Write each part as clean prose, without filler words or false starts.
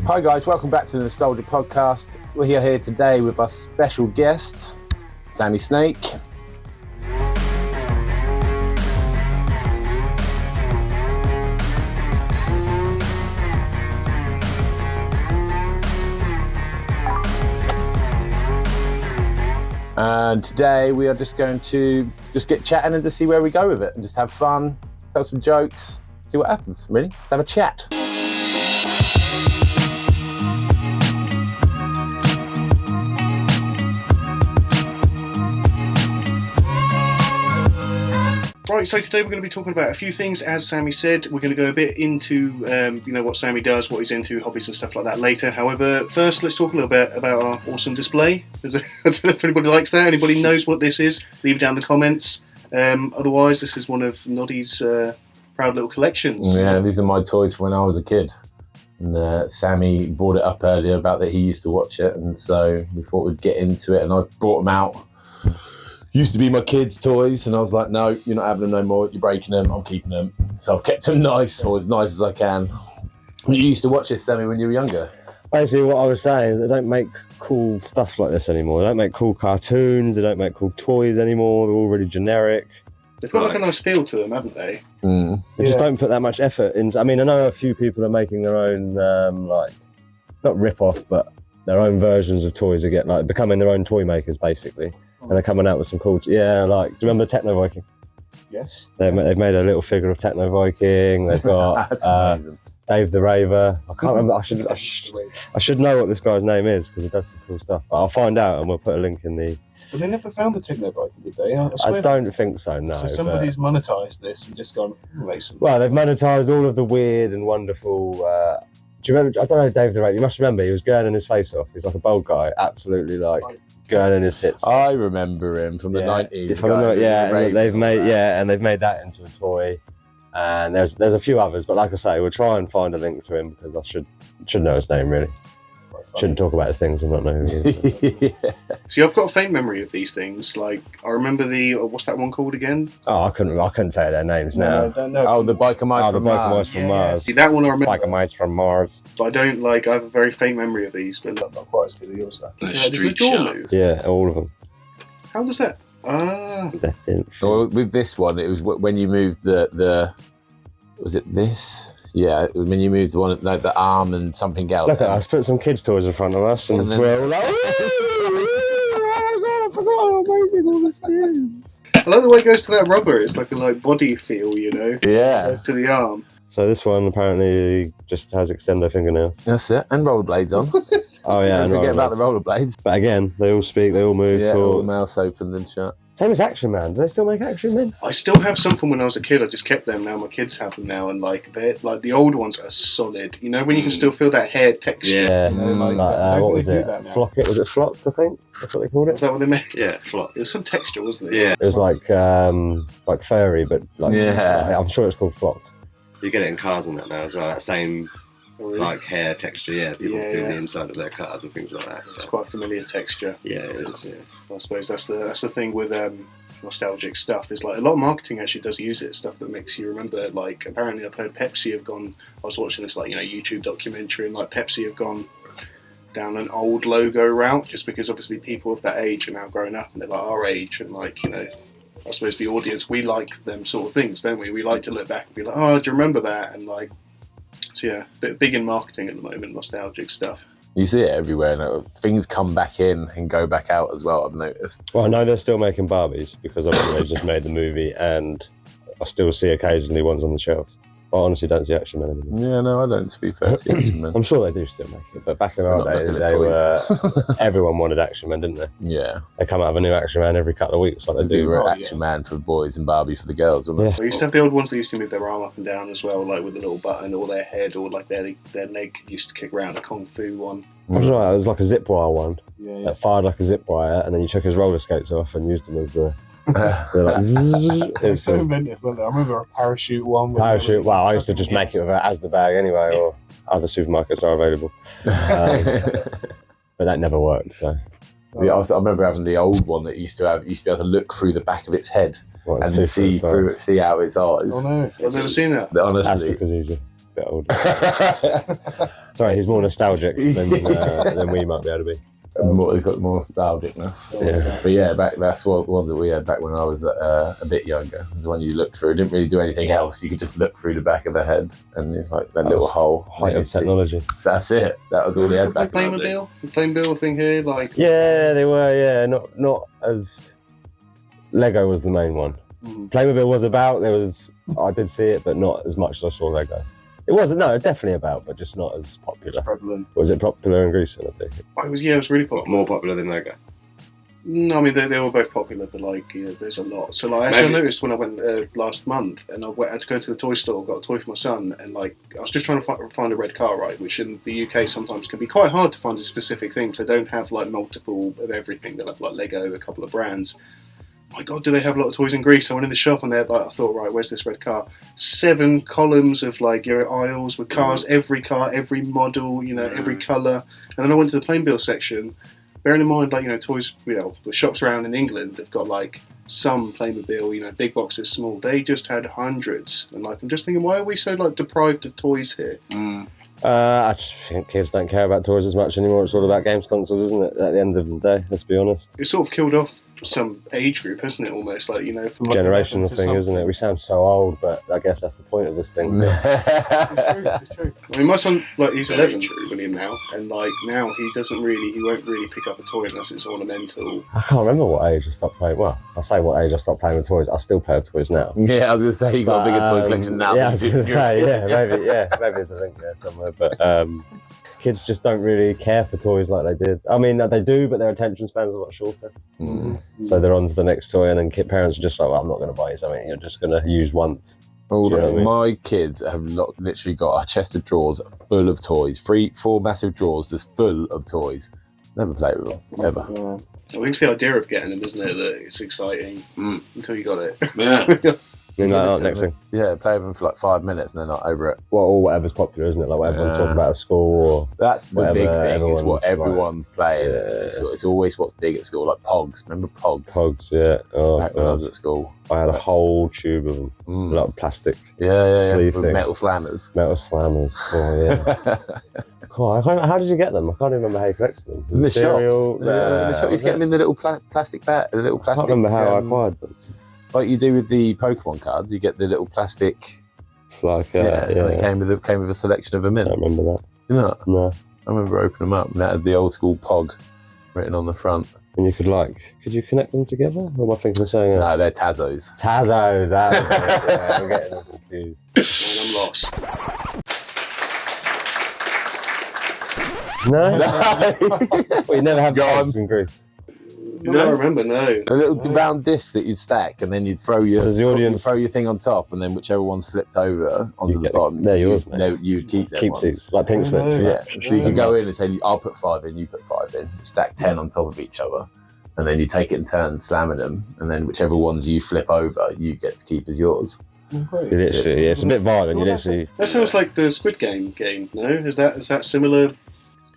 Hi guys, welcome back to the Nostalgia Podcast. We're here today with our special guest, Sammysnake. And today we are just going to get chatting and just see where we go with it and just have fun, tell some jokes, see what happens, really. Let's have a chat. Right, so today we're going to be talking about a few things. As Sammy said, we're going to go a bit into, what Sammy does, what he's into, hobbies and stuff like that later. However, first let's talk a little bit about our awesome display. I don't know if anybody likes that. Anybody knows what this is? Leave it down in the comments. Otherwise, this is one of Noddy's proud little collections. Yeah, these are my toys from when I was a kid. And Sammy brought it up earlier about that he used to watch it, and so we thought we'd get into it, and I brought them out. Used to be my kids' toys, and I was like, no, you're not having them no more, you're breaking them, I'm keeping them. So I've kept them nice, or as nice as I can. You used to watch this, Sammy, when you were younger? Basically, what I was saying is they don't make cool stuff like this anymore. They don't make cool cartoons, they don't make cool toys anymore, they're all really generic. They've got like a nice feel to them, haven't they? Mm. They just don't put that much effort into. I mean, I know a few people are making their own, not rip-off, but their own versions of toys again, becoming their own toy makers, basically. And they're coming out with some cool, do you remember Techno Viking? Yes. They've made a little figure of Techno Viking. They've got Dave the Raver. I can't remember. I should know what this guy's name is because he does some cool stuff. But I'll find out and we'll put a link in the. But they never found the Techno Viking, did they? I don't think so. No. So somebody's monetised this and just gone. Well, they've monetised all of the weird and wonderful. Do you remember? I don't know Dave the Raver. You must remember. He was gurning his face off. He's like a bold guy, absolutely gurning his tits. I remember him from the 90s. And they've made that into a toy. And there's a few others, but like I say, we'll try and find a link to him because I should know his name really. Shouldn't talk about his things and not know who he is. Yeah. See, I've got a faint memory of these things. Like, I remember what's that one called again? Oh, I couldn't tell you their names now. I don't know. Oh, the Biker Mice from Mars. Mars. See, that one I remember. Biker Mice from Mars. But I have a very faint memory of these, but not quite as good as yours. Does the jaw move? Yeah, all of them. How does that? Well, with this one, it was when you moved the was it this? Yeah, when you moved the arm and something else. Look at us, put some kids' toys in front of us, and we're all like, oh my god, I forgot how amazing all this is. I like the way it goes to that rubber. It's like a body feel, Yeah. It goes to the arm. So this one apparently just has extendo fingernails. That's it, and rollerblades on. Oh yeah, Don't forget about the rollerblades. But again, they all speak, they all move. Yeah, talk. all mouths open and shut. Same as Action Man. Do they still make Action Men? I still have some from when I was a kid. I just kept them. Now my kids have them now, and they're the old ones are solid. You know, when you can still feel that hair texture. Yeah. What was it? Flock it? Was it flocked? I think that's what they called it. Is that what they made? Yeah, flocked. It was some texture, wasn't it? Yeah. It was like furry, but I'm sure it's called flocked. You get it in cars and that now as well. That same hair texture. Yeah, people do the inside of their cars and things like that. So. It's quite a familiar texture. Yeah, it is. Yeah. I suppose that's the thing with nostalgic stuff. Is like a lot of marketing actually does use it. Stuff that makes you remember. Like apparently, I've heard Pepsi have gone. I was watching this YouTube documentary, and Pepsi have gone down an old logo route just because obviously people of that age are now growing up and they're like our age and I suppose the audience, we like them sort of things, don't we? We like to look back and be like, oh, do you remember that? And so yeah, big in marketing at the moment, nostalgic stuff. You see it everywhere now. Things come back in and go back out as well, I've noticed. Well, I know they're still making Barbies because obviously they just made the movie and I still see occasionally ones on the shelves. I honestly don't see Action Men anymore. Yeah, no, I don't, to be fair. See Action Men. I'm sure they do still make it, but back in our day, everyone wanted Action Men, didn't they? Yeah. They come out with a new Action Man every couple of weeks, like they do. Action Man for boys and Barbie for the girls, wasn't it? We used to have the old ones that used to move their arm up and down as well, with a little button, or their head, or their leg used to kick around, a Kung Fu one. I don't know, it was like a zip wire one that fired like a zip wire, and then you took his roller skates off and used them as the. It's so inventive, wasn't it? I remember a parachute one. Well, I used to just make it with an Asda bag anyway, or other supermarkets are available. But that never worked. So I remember having the old one that used to be able to look through the back of its head and see out its eyes. Oh no, I've never seen that. Honestly, that's because he's bit older. Sorry, he's more nostalgic than we might be able to be. He's got more nostalgicness. Yeah. But yeah, that's one that we had back when I was a bit younger. It was the one you looked through. It didn't really do anything else. You could just look through the back of the head and like that little hole. Height of technology. So that's it. That was all they had back The Playmobil thing here, like Yeah, they were. Yeah, not as. Lego was the main one. Playmobil was about. I did see it, but not as much as I saw Lego. It wasn't. No, definitely about, but just not as popular. prevalent. Was it popular in Greece? I take it. It was really popular. More popular than Lego. No, I mean they were both popular, but like there's a lot. So like actually, I noticed when I went last month, and I had to go to the toy store, got a toy for my son, and like I was just trying to find a red car, right? Which in the UK sometimes can be quite hard to find a specific thing. So they don't have like multiple of everything. They have like Lego, a couple of brands. My God, do they have a lot of toys in Greece? I went in the shop and I thought, right, where's this red car? 7 columns of like your aisles with cars, every car, every model, every colour. And then I went to the Playmobil section. Bearing in mind, like, toys, the shops around in England, they've got like some Playmobil, big boxes, small. They just had hundreds. And like, I'm just thinking, why are we so like deprived of toys here? I just think kids don't care about toys as much anymore. It's all about games consoles, isn't it? At the end of the day, let's be honest. It's sort of killed off some age group, hasn't it? Almost like generational thing, isn't it? We sound so old, but I guess that's the point of this thing. It's true. I mean, my son, like, he's 11, William, now, and like now he won't really pick up a toy unless it's ornamental. I can't remember what age I stopped playing. Well, I say what age I stopped playing with toys. I still play with toys now. Yeah, I was gonna say you got a bigger toy collection now. Yeah, I was gonna say maybe it's a link there somewhere, but. Kids just don't really care for toys like they did. I mean, they do, but their attention span's a lot shorter. So they're on to the next toy, and then parents are just like, well, I'm not going to buy you something you're just going to use once. My kids have literally got a chest of drawers full of toys. 4 massive drawers just full of toys. Never played with them, ever. I think it's the idea of getting them, isn't it, that it's exciting until you got it. Yeah. Next thing. Yeah, play with them for like 5 minutes and they're not over it. Well, or whatever's popular, isn't it? Like what everyone's talking about at school. Or that's the big thing, is what everyone's playing. Yeah. It's always what's big at school, like Pogs. Remember Pogs? Pogs, yeah. Oh, back when I was at school. I had a whole tube of them. Like plastic sleeve with thing. metal slammers. Metal slammers. Oh, yeah. Cool. How did you get them? I can't even remember how you collected them. In the cereal, shops. In the shop. You get them in the little plastic bag. The little plastic. I can't remember how I acquired them. Like you do with the Pokemon cards, you get the little plastic. It's like it came with a selection of them in. I don't remember that. You know? No. I remember opening them up and that had the old school Pog written on the front. And you could you connect them together? Or am I thinking of saying that? No, they're Tazos. Tazos, yeah, I'm getting them confused. I'm lost. No? Well, you never had Pogs in Greece. No, I remember, no. A little round disc that you'd stack, and then you'd throw your thing on top, and then whichever one's flipped over onto the bottom, they're yours, mate. You'd keep them. Keep ones. seats, like pink slips. Yeah. So you could go in and say, I'll put 5 in, you put 5 in, stack 10 on top of each other, and then you take it in turn slamming them, and then whichever ones you flip over, you get to keep as yours. Literally, it's a bit violent. That sounds like the Squid Game. No, is that similar?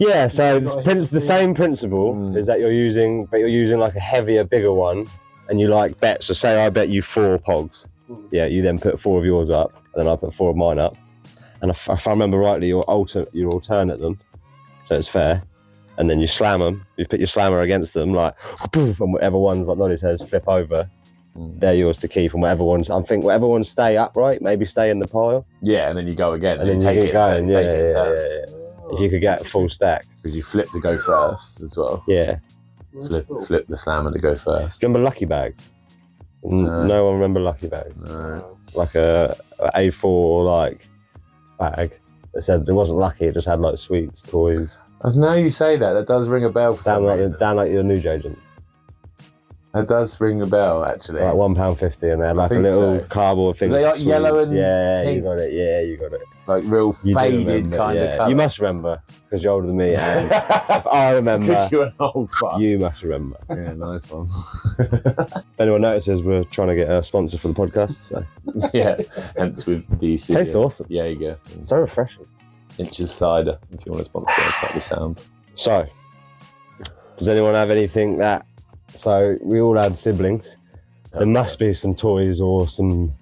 Yeah, so the same principle is that you're using like a heavier, bigger one, and you like bet. So say I bet you 4 Pogs. Yeah, you then put 4 of yours up, and then I put 4 of mine up. And if I remember rightly, you alternate them, so it's fair. And then you slam them. You put your slammer against them, like, and whatever ones, like Noddy says, flip over. They're yours to keep, and whatever ones stay upright, maybe stay in the pile. Yeah, and then you go again, and then take you it going. take it in turns. If you could get a full stack. Because you flip to go first as well. Yeah. Flip the slammer to go first. Do you remember lucky bags? No one remember lucky bags. No. Like a A4 like bag that said it wasn't lucky, it just had like sweets, toys. Now you say that does ring a bell for some reason. Down like your newsagents. That does ring a bell, actually. Like £1.50, and they had like a little cardboard thing. Are they like yellow and pink? you got it. Yeah, you got it. Like real faded kind of colour. You must remember, because you're older than me. And if I remember, because you're an old fuck. You must remember. Yeah, nice one. If anyone notices, we're trying to get a sponsor for the podcast. So yeah, hence with DC. Tastes awesome. Yeah, you go. So refreshing. Inches cider, if you want to sponsor us, that'd be sound. So, does anyone have anything that? So we all had siblings. There must be some toys or some,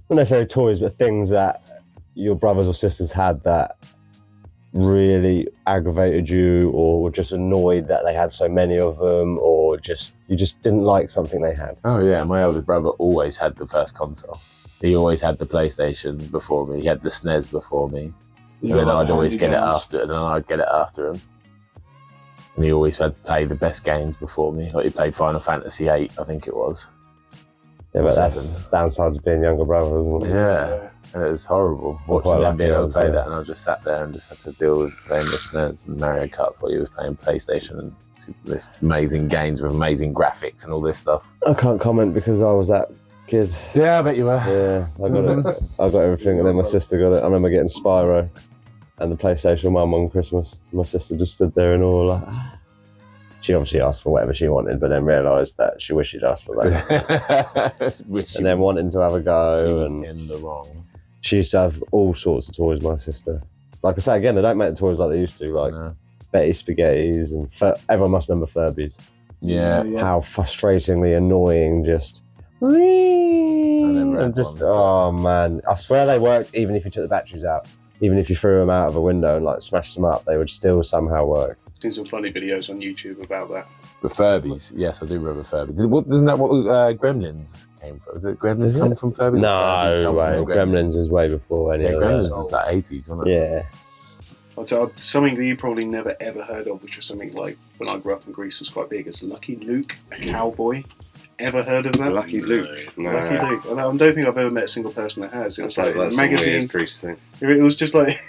not necessarily toys, but things that your brothers or sisters had that really aggravated you, or were just annoyed that they had so many of them, or you just didn't like something they had? Oh yeah, my eldest brother always had the first console. He always had the PlayStation before me. He had the SNES before me. You And then got, like, I'd the always handy get it games. after, and then I'd get it after him. And he always had to play the best games before me. Like he played Final Fantasy VIII, I think it was. Yeah, but Seven. that's downsides of being younger brother, isn't it? Yeah. And it was horrible quite watching him lucky being able I to was play there. that, and I just sat there and just had to deal with playing the SNES and Mario Kart while he was playing PlayStation and this amazing games with amazing graphics and all this stuff. I can't comment because I was that kid. Yeah, I bet you were. Yeah, I got it. I got everything, and then my sister got it. I remember getting Spyro and the PlayStation 1 on Christmas. My sister just stood there in awe, like. She obviously asked for whatever she wanted, but then realised that she wished she'd asked for that. And then wanting to have a go, and in the wrong. she used to have all sorts of toys, my sister. Like I say again, they don't make the toys like they used to, like Betty Spaghettis, and everyone must remember Furbies. Yeah. How frustratingly annoying, just never had and just one. oh man, I swear they worked even if you took the batteries out. Even if you threw them out of a window and like smashed them up, they would still somehow work. I've seen some funny videos on YouTube about that. The Furbies, yes, I do remember Furbies. Isn't that what Gremlins came from? Is it Gremlins Is it? come from Furbies? Furbies No come way, from Gremlins is way before any Yeah, of Gremlins that. was that 80s, wasn't it? Yeah. I'll tell something that you probably never ever heard of, which was something like when I grew up in Greece was quite big. It's Lucky Luke, a cowboy. Ever heard of that? Lucky Luke. No. Lucky Luke. I don't think I've ever met a single person that has. It was like That's magazines. a weird Grease thing. It was just like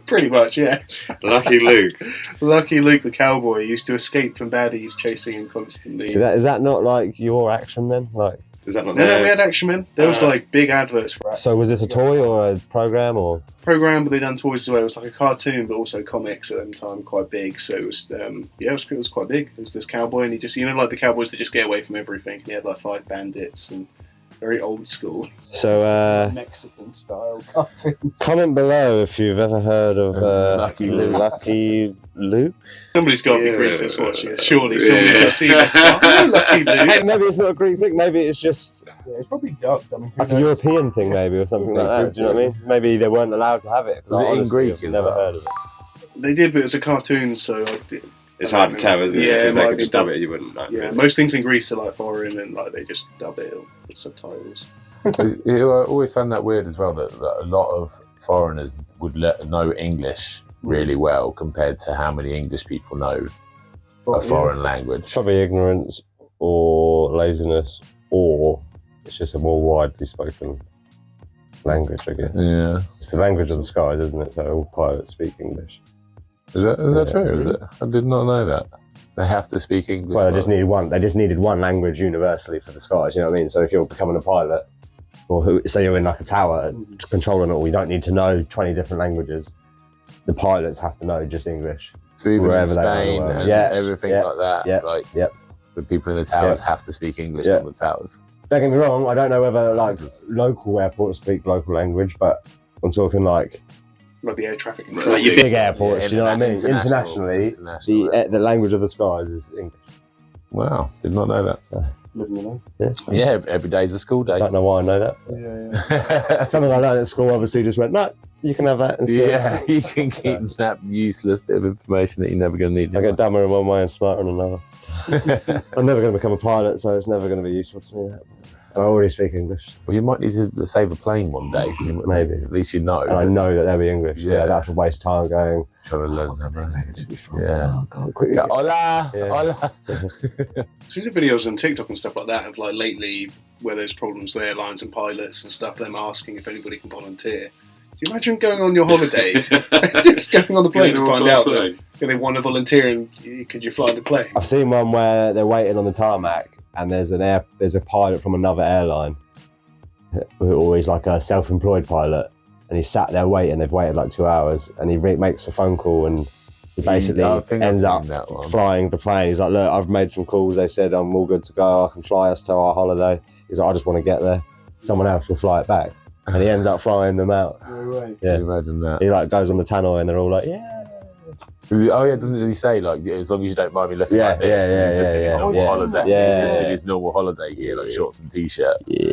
pretty much, yeah. Lucky Luke. Lucky Luke the cowboy used to escape from baddies chasing him constantly. So is that not like your action then? Like, Is that not No, we had Action Men. There was Uh, like big adverts for that so was this a toy or a program or? program, but they done toys as well. It was like a cartoon, but also comics at the time, quite big. So it was, it was quite big. It was this cowboy, and he just, like the cowboys that just get away from everything. He had like 5 bandits and very old school So Mexican style cartoons. comment below if you've ever heard of Lucky Luke. Lucky Luke. Somebody's got to be Yeah. Greek that's watching it. Surely somebody's got to see this. Oh, Lucky Luke. Maybe it's not a Greek thing. Maybe it's just Yeah, it's probably dubbed. I mean, who like a knows? European thing, maybe, or something like that. Do you know what I mean? Maybe they weren't allowed to have it. 'cause Was I it in honestly Greek have as never well? heard of it. They did, but it was a cartoon, so It's hard to tell, isn't it? Yeah, Because it they might could be just dub dub- it, you wouldn't know. Yeah, most things in Greece are like foreign, and like they just dub it with subtitles. I always found that weird as well that a lot of foreigners would know English really well compared to how many English people know a foreign language. Probably ignorance or laziness, or it's just a more widely spoken language, I guess. Yeah. It's the language of the skies, isn't it? So all pilots speak English. Is that Yeah. true? Is it? I did not know that. They have to speak English. Well, they just needed one language universally for the skies. You know what I mean? So if you're becoming a pilot, or say you're in like a tower controlling it all, you don't need to know 20 different languages. The pilots have to know just English. So even in wherever they are in the Spain world. and Yes, everything yeah, like that, yeah, like yeah. the people in the towers have to speak English Yeah. on the towers. Don't get me wrong, I don't know whether like local airports speak local language, but I'm talking like Like the air traffic control. your big airports, do you know what I mean? International, Internationally, the language of the skies is English. Wow, did not know that. Living alone. Yeah, every day's a school day. I don't know why I know that. Yeah. Something I learned at school obviously just went, no, you can have that instead. Yeah, you can keep that useless bit of information that you're never going to need. I get dumber in one way and smarter in another. I'm never going to become a pilot, so it's never going to be useful to me. I already speak English. Well, you might need to save a plane one day. Maybe. At least you know. And I know that they'll be English. Yeah. Yeah, I'd have to waste time going, Trying to learn another language. yeah. Yeah. Oh, God, quickly. Yeah, hola, Yeah. hola. So there's videos on TikTok and stuff like that of like lately where there's problems with airlines and pilots and stuff, them asking if anybody can volunteer. Do you imagine going on your holiday, just going on the plane to find out that they want to volunteer and could you fly the plane? I've seen one where they're waiting on the tarmac and there's a pilot from another airline who always like a self-employed pilot, and he's sat there waiting. They've waited like 2 hours, and he makes a phone call, and he basically I think I've ends seen up that one. flying the plane. He's like, look, I've made some calls. They said I'm all good to go. I can fly us to our holiday. He's like, I just want to get there. Someone else will fly it back, and he ends up flying them out. No way. Yeah. Can you imagine that? He like goes on the tannoy, and they're all like, yeah. Oh yeah, doesn't he say like as long as you don't mind me looking Yeah, like this? 'cause yeah, he's just yeah, in his yeah, normal yeah. holiday. Yeah. He's just in his normal holiday gear, like shorts and t-shirt. Yeah.